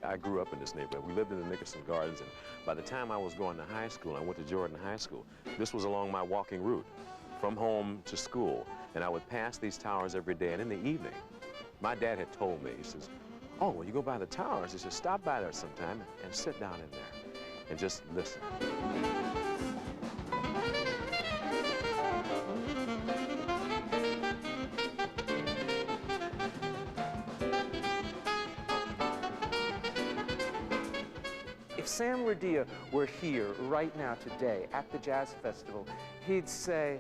I grew up in this neighborhood. We lived in the Nickerson Gardens, and by the time I was going to high school, I went to Jordan High School, this was along my walking route from home to school, and I would pass these towers every day, and in the evening, my dad had told me, he says, oh, when you go by the towers, he says, stop by there sometime and sit down in there and just listen. If Sam Rodia were here right now today at the Jazz Festival, he'd say,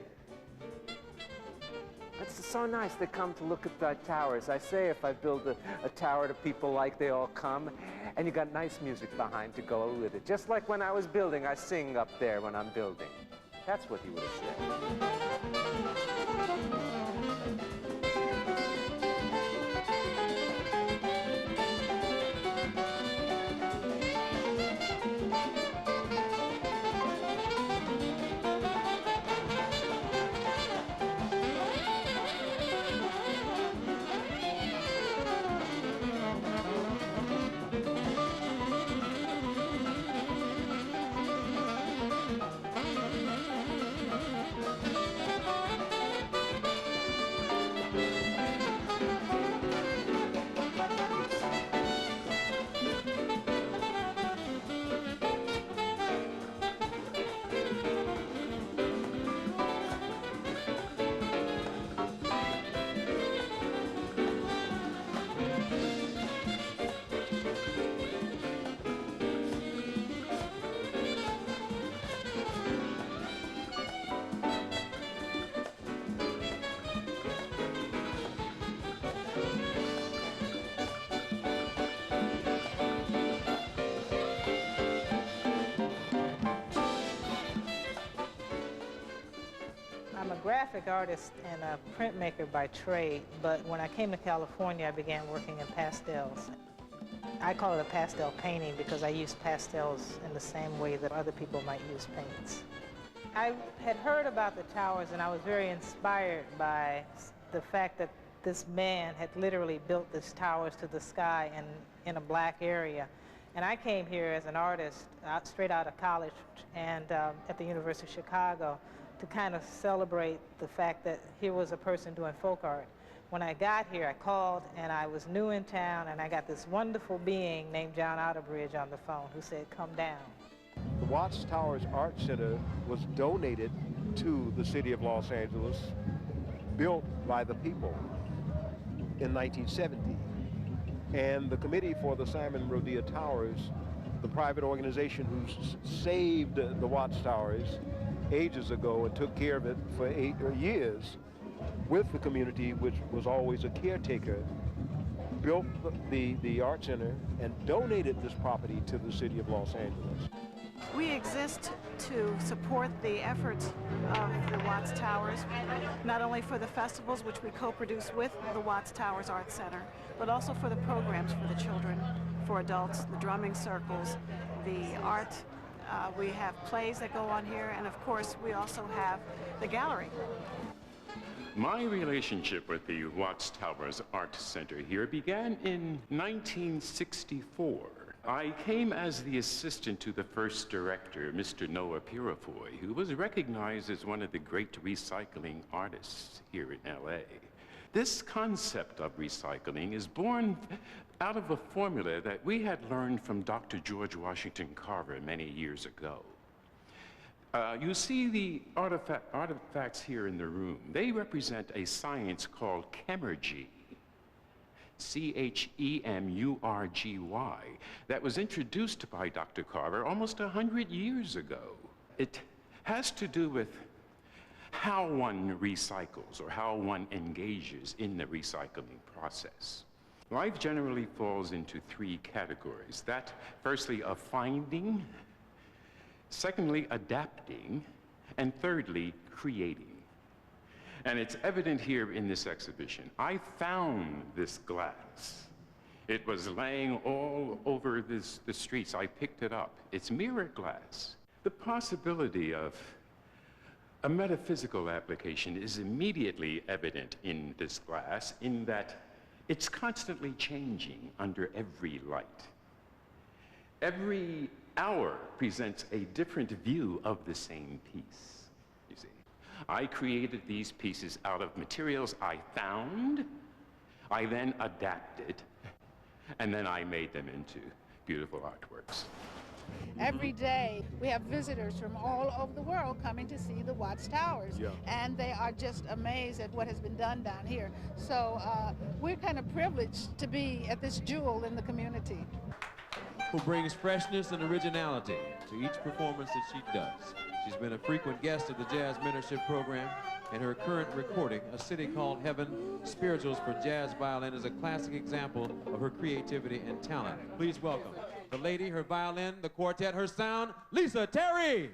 it's so nice they come to look at the towers. I say if I build a tower to people like, they all come, and you got nice music behind to go with it. Just like when I was building, I sing up there when I'm building. That's what he would have said. I'm a graphic artist and a printmaker by trade, but when I came to California, I began working in pastels. I call it a pastel painting because I use pastels in the same way that other people might use paints. I had heard about the towers, and I was very inspired by the fact that this man had literally built these towers to the sky in a black area. And I came here as an artist, straight out of college and at the University of Chicago, to kind of celebrate the fact that here was a person doing folk art. When I got here, I called, and I was new in town, and I got this wonderful being named John Outerbridge on the phone who said, come down. The Watts Towers Art Center was donated to the city of Los Angeles, built by the people in 1970. And the committee for the Simon Rodia Towers, the private organization who saved the Watts Towers ages ago and took care of it for 8 years with the community, which was always a caretaker, built the art center and donated this property to the city of Los Angeles. We exist to support the efforts of the Watts Towers, not only for the festivals, which we co-produce with the Watts Towers Art Center, but also for the programs for the children, for adults, the drumming circles, the art. We have plays that go on here, and of course we also have the gallery. My relationship with the Watts Towers Art Center here began in 1964. I came as the assistant to the first director, Mr. Noah Purifoy, who was recognized as one of the great recycling artists here in LA. This concept of recycling is born out of a formula that we had learned from Dr. George Washington Carver many years ago. You see the artifacts here in the room. They represent a science called chemergy, C-H-E-M-U-R-G-Y, that was introduced by Dr. Carver almost 100 years ago. It has to do with how one recycles or how one engages in the recycling process. Life generally falls into 3 categories. That, firstly, of finding, secondly, adapting, and thirdly, creating. And it's evident here in this exhibition. I found this glass. It was laying all over the streets. I picked it up. It's mirror glass. The possibility of a metaphysical application is immediately evident in this glass in that it's constantly changing under every light. Every hour presents a different view of the same piece, you see. I created these pieces out of materials I found, I then adapted, and then I made them into beautiful artworks. Every day we have visitors from all over the world coming to see the Watts Towers, and they are just amazed at what has been done down here. So we're kind of privileged to be at this jewel in the community. Who brings freshness and originality to each performance that she does. She's been a frequent guest of the Jazz Mentorship Program, and her current recording, A City Called Heaven, Spirituals for Jazz Violin, is a classic example of her creativity and talent. Please welcome the lady, her violin, the quartet, her sound, Lisa Terry.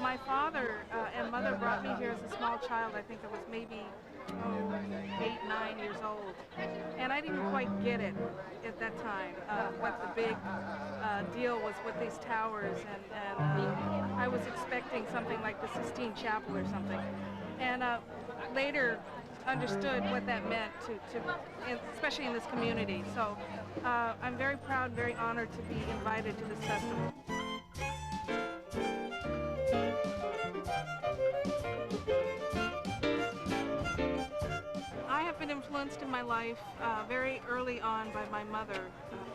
My father and mother brought me here as a small child. I think I was maybe 8, 9 years old. And I didn't quite get it at that time, what the big deal was with these towers. And I was expecting something like the Sistine Chapel or something. And later understood what that meant, especially in this community. So I'm very proud, very honored to be invited to this festival. I have been influenced in my life very early on by my mother.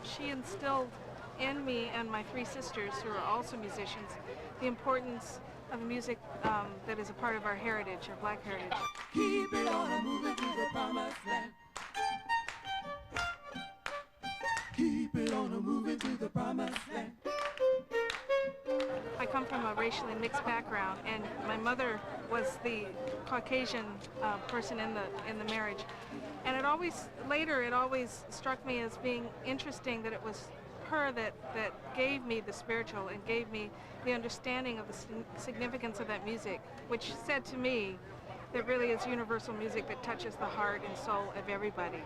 She instilled in me and my 3 sisters, who are also musicians, the importance of music that is a part of our heritage, our Black heritage. Keep it on and moving to the promised land. Keep it on and moving to the promised land. I come from a racially mixed background, and my mother was the Caucasian person in the marriage. And it always struck me as being interesting that it was her that gave me the spiritual and gave me the understanding of the significance of that music, which said to me that really is universal music that touches the heart and soul of everybody.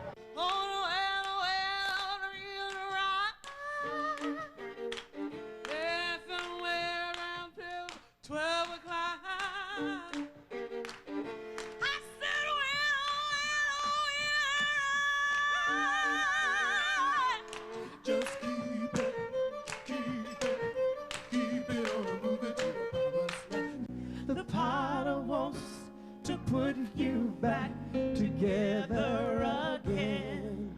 Put you back together again.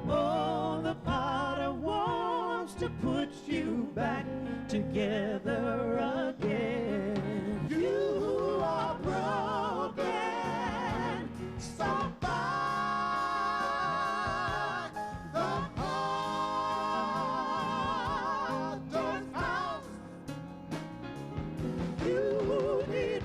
Oh, the potter wants to put you back together again. You are broken, so by the potter's house. You need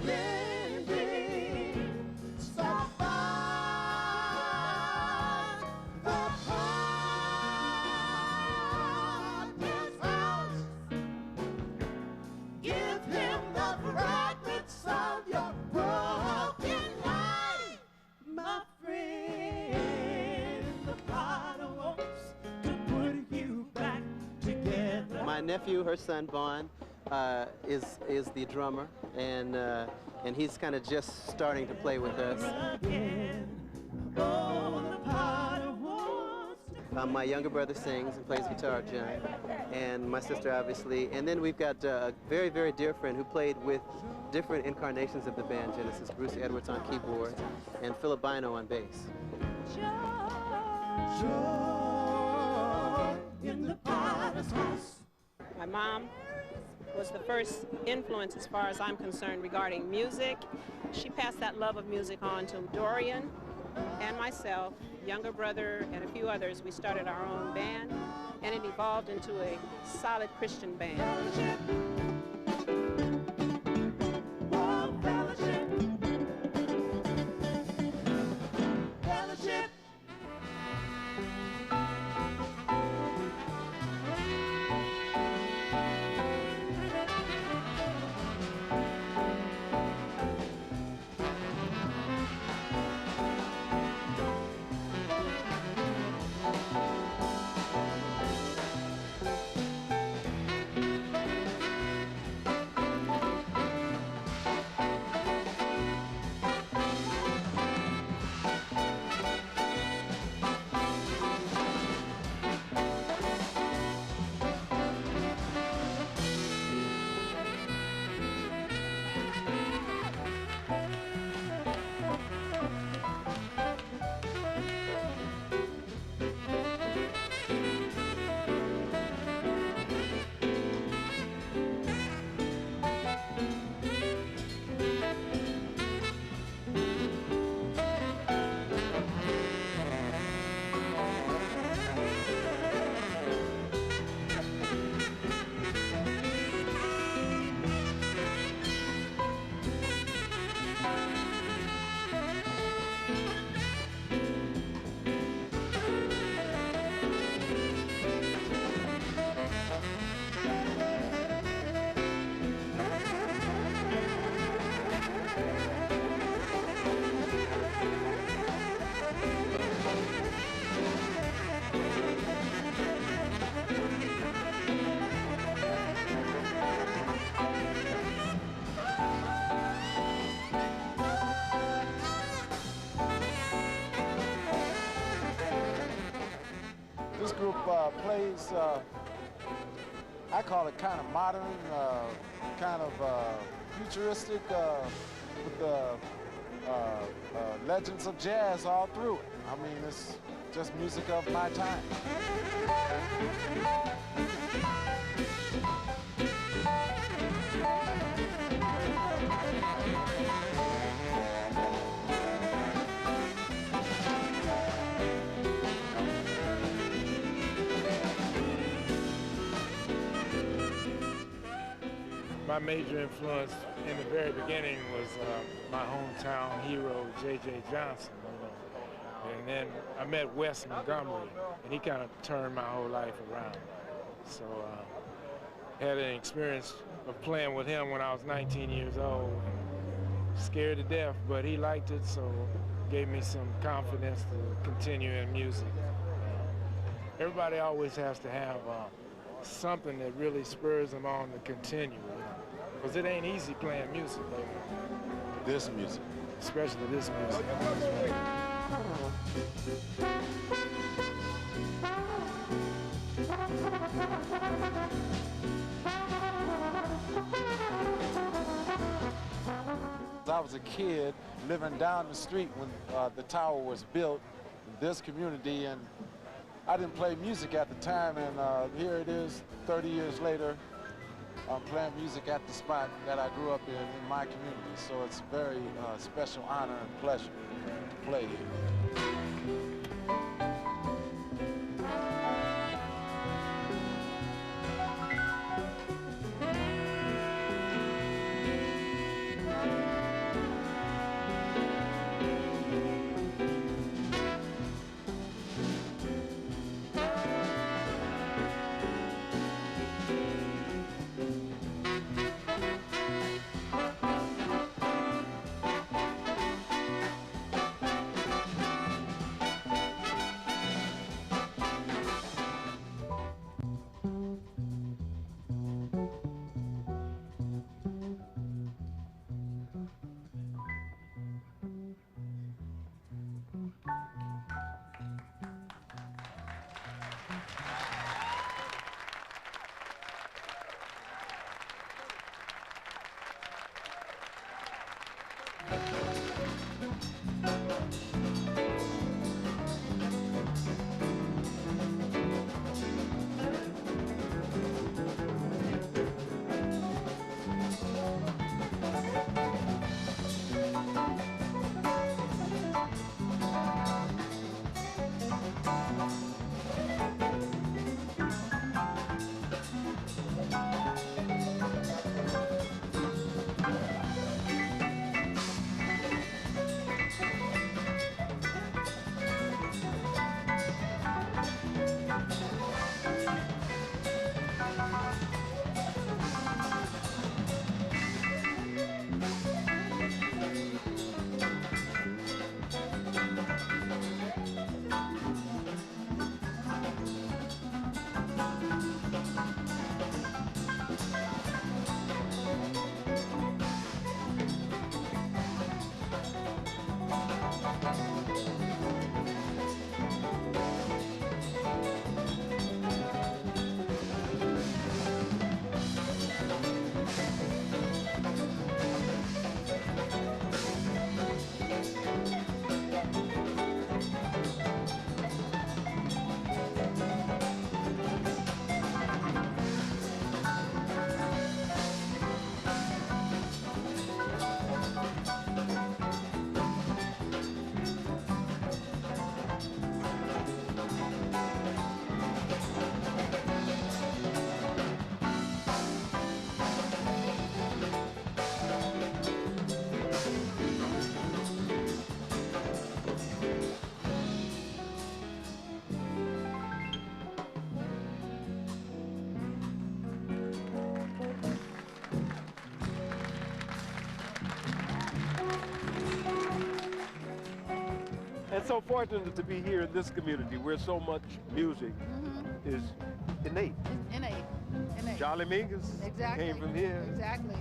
My nephew, her son, Vaughn, is the drummer, and he's kind of just starting to play with us. My younger brother sings and plays guitar, John, and my sister, obviously. And then we've got a very, very dear friend who played with different incarnations of the band Genesis, Bruce Edwards on keyboard, and Philip Bino on bass. In the Potter's house. My mom was the first influence as far as I'm concerned regarding music. She passed that love of music on to Dorian and myself, younger brother, and a few others. We started our own band, and it evolved into a solid Christian band. This group plays, I call it kind of modern, kind of futuristic, with the legends of jazz all through it. I mean, it's just music of my time. My major influence in the very beginning was my hometown hero, J.J. Johnson, you know. And then I met Wes Montgomery, and he kind of turned my whole life around. So had an experience of playing with him when I was 19 years old. Scared to death, but he liked it, so gave me some confidence to continue in music. Everybody always has to have something that really spurs them on to continue, because it ain't easy playing music, baby. This music. Especially this music. I was a kid living down the street when the tower was built in this community, and I didn't play music at the time, and here it is 30 years later. I'm playing music at the spot that I grew up in my community, so it's a very special honor and pleasure to play here. it's so fortunate to be here in this community where so much music is innate. Innate. Charlie Mingus came from here. Exactly.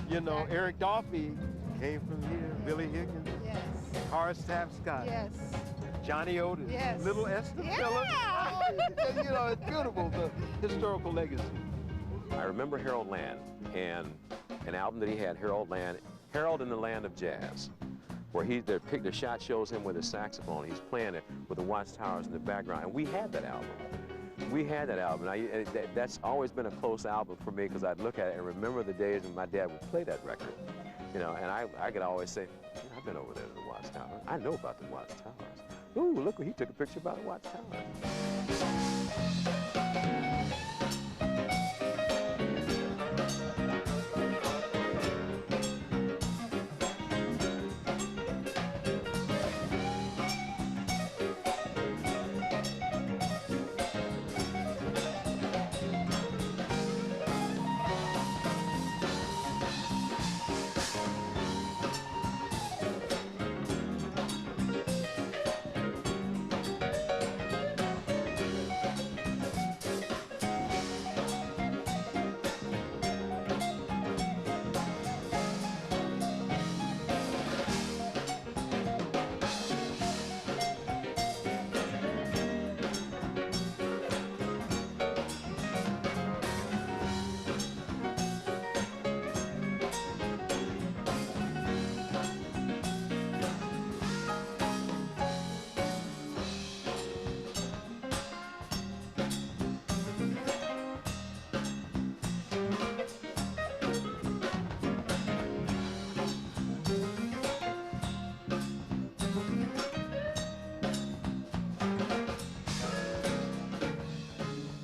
You know, Eric Dolphy came from here. Billy Higgins. Yes. Horace Tapscott. Yes. Johnny Otis. Yes. Little Esther Phillips. You know, it's beautiful, the historical legacy. I remember Harold Land and an album that he had, Harold in the Land of Jazz, where the shot shows him with his saxophone. He's playing it with the Watts Towers in the background, and we had that album. We had that album. That's always been a close album for me because I'd look at it and remember the days when my dad would play that record. You know, and I could always say, I've been over there to the Watts Towers. I know about the Watts Towers. Ooh, look, he took a picture about the Watts Towers.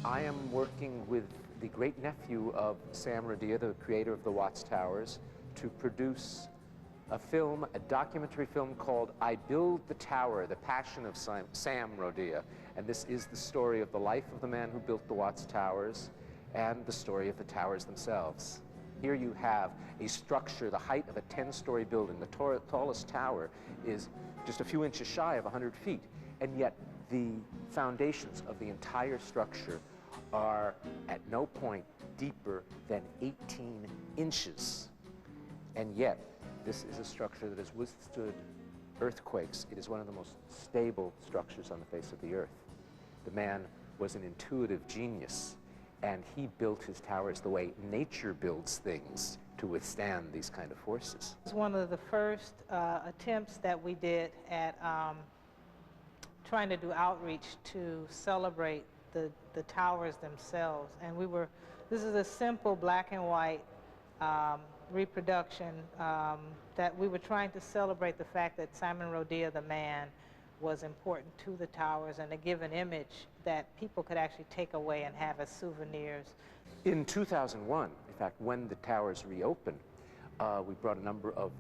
I am working with the great-nephew of Sam Rodia, the creator of the Watts Towers, to produce a film, a documentary film called I Build the Tower, The Passion of Sam Rodia. And this is the story of the life of the man who built the Watts Towers and the story of the towers themselves. Here you have a structure, the height of a 10-story building. The tallest tower is just a few inches shy of 100 feet. And yet the foundations of the entire structure are at no point deeper than 18 inches. And yet, this is a structure that has withstood earthquakes. It is one of the most stable structures on the face of the earth. The man was an intuitive genius, and he built his towers the way nature builds things to withstand these kind of forces. It was one of the first attempts that we did at trying to do outreach to celebrate the towers themselves. And this is a simple black and white reproduction that we were trying to celebrate the fact that Simon Rodia, the man, was important to the towers and to give an image that people could actually take away and have as souvenirs. In 2001, in fact, when the towers reopened, we brought a number of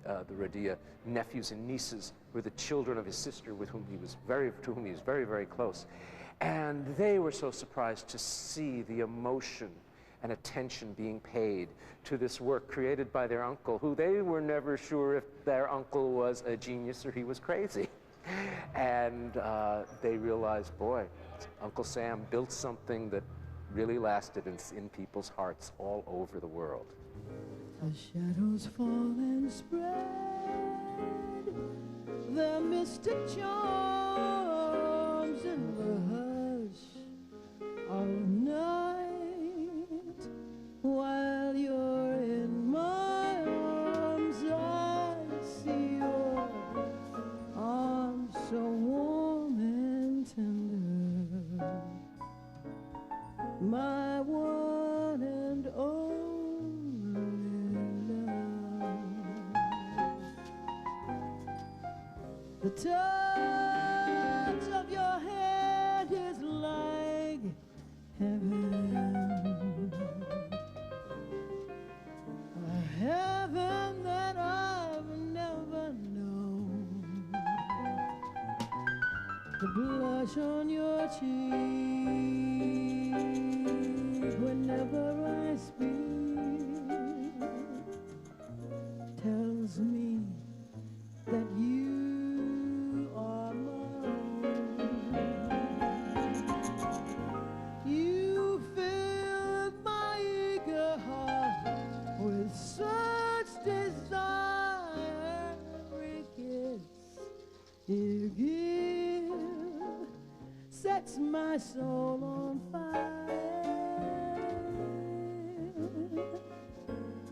the Rodia nephews and nieces who were the children of his sister to whom he was very, very close. And they were so surprised to see the emotion and attention being paid to this work created by their uncle, who they were never sure if their uncle was a genius or he was crazy. And they realized, boy, Uncle Sam built something that really lasted in people's hearts all over the world. The shadows fall and spread the mystic charms in the hush of night, while you're in my arms. I see your arms so warm and tender, my one and only love. The touch of your hand is like heaven, a heaven that I've never known. The blush on your cheek whenever I speak tells me that you are sets my soul on fire.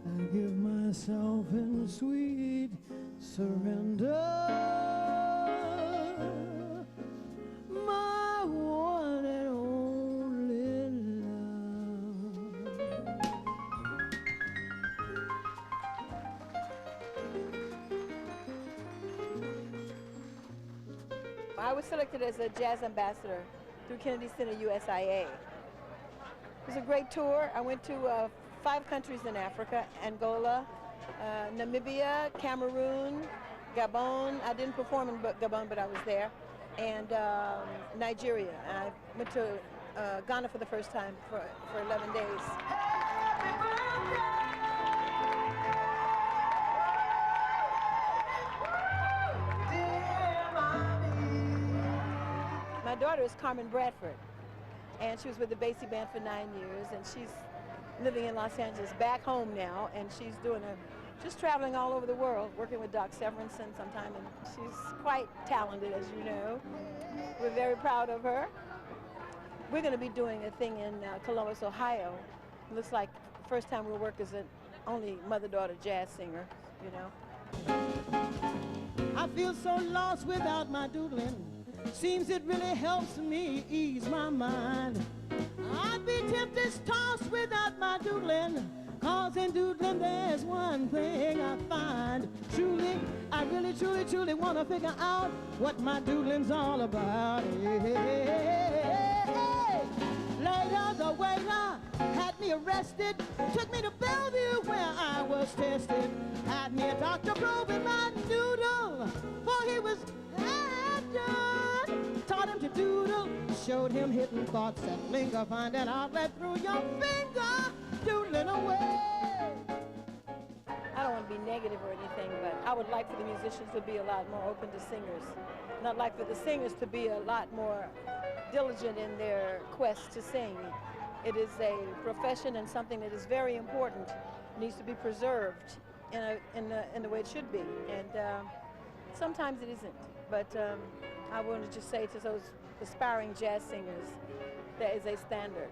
I give myself in sweet surrender. My one and only love. I was selected as a jazz ambassador through Kennedy Center USIA. It was a great tour. I went to 5 countries in Africa: Angola, Namibia, Cameroon, Gabon. I didn't perform in Gabon, but I was there. And Nigeria. I went to Ghana for the first time for 11 days. My daughter is Carmen Bradford, and she was with the Basie Band for 9 years, and she's living in Los Angeles, back home now, and she's doing just traveling all over the world, working with Doc Severinsen sometime, and she's quite talented, as you know. We're very proud of her. We're going to be doing a thing in Columbus, Ohio. It looks like the first time we'll work as an only mother-daughter jazz singer, you know. I feel so lost without my doodling. Seems it really helps me ease my mind. I'd be tempted tossed without my doodling, 'cause in doodling there's one thing I find. Truly, I really, truly, truly want to figure out what my doodling's all about. Hey, hey, hey, hey. Later, the waiter had me arrested, took me to Bellevue where I was tested. Had me a doctor probing my doodle, for he was half done. Taught him to doodle, showed him hidden thoughts that linger, find an outlet through your finger, doodling away. I don't want to be negative or anything, but I would like for the musicians to be a lot more open to singers. And I'd like for the singers to be a lot more diligent in their quest to sing. It is a profession and something that is very important, needs to be preserved in the way it should be. And sometimes it isn't. But I want to just say to those aspiring jazz singers, there is a standard.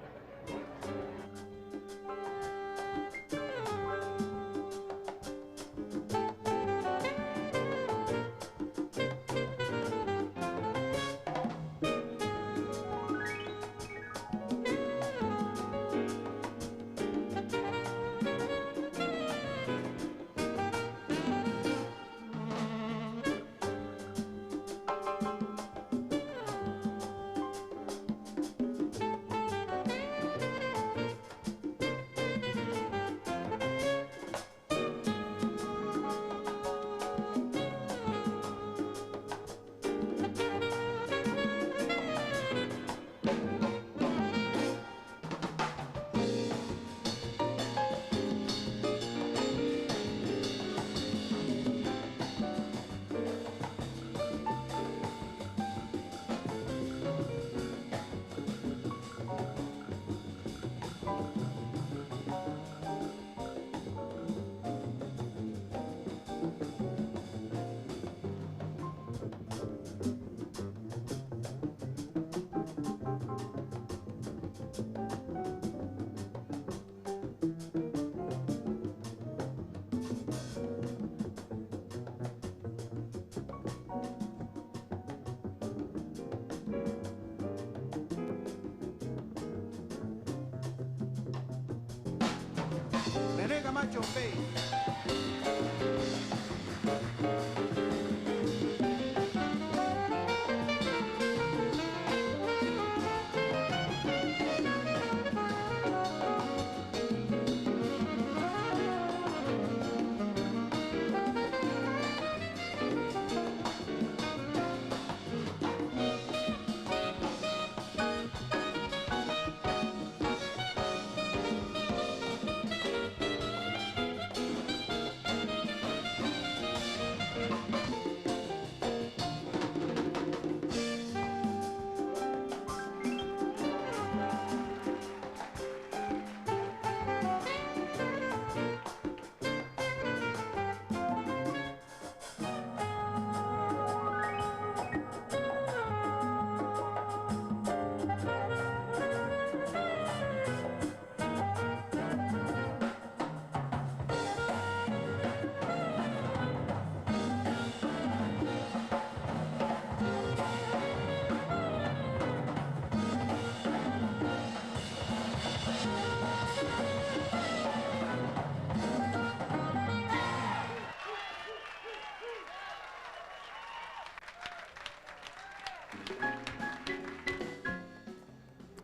Macho face.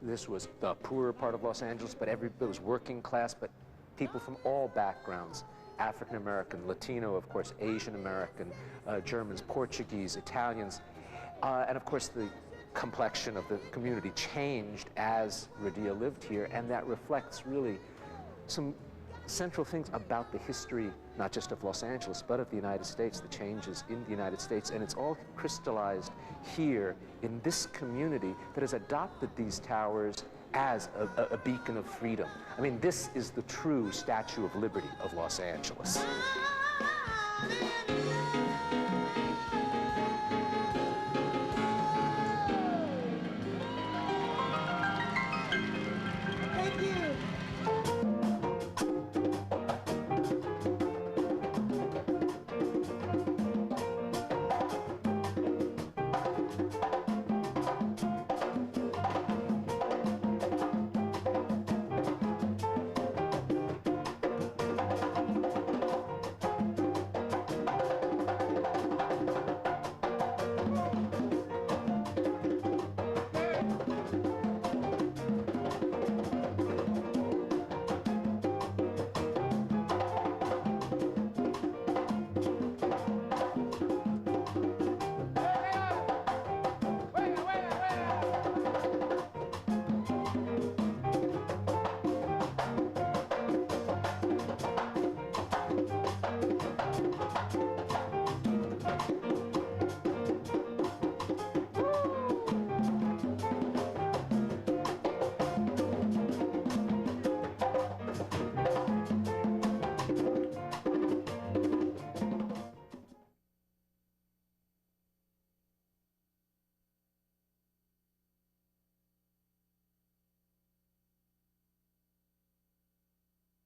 This was the poorer part of Los Angeles, but it was working class, but people from all backgrounds, African American, Latino, of course, Asian American, Germans, Portuguese, Italians, and of course the complexion of the community changed as Rodia lived here, and that reflects really some central things about the history, not just of Los Angeles, but of the United States, the changes in the United States, and it's all crystallized here in this community that has adopted these towers as a beacon of freedom. I mean, this is the true Statue of Liberty of Los Angeles.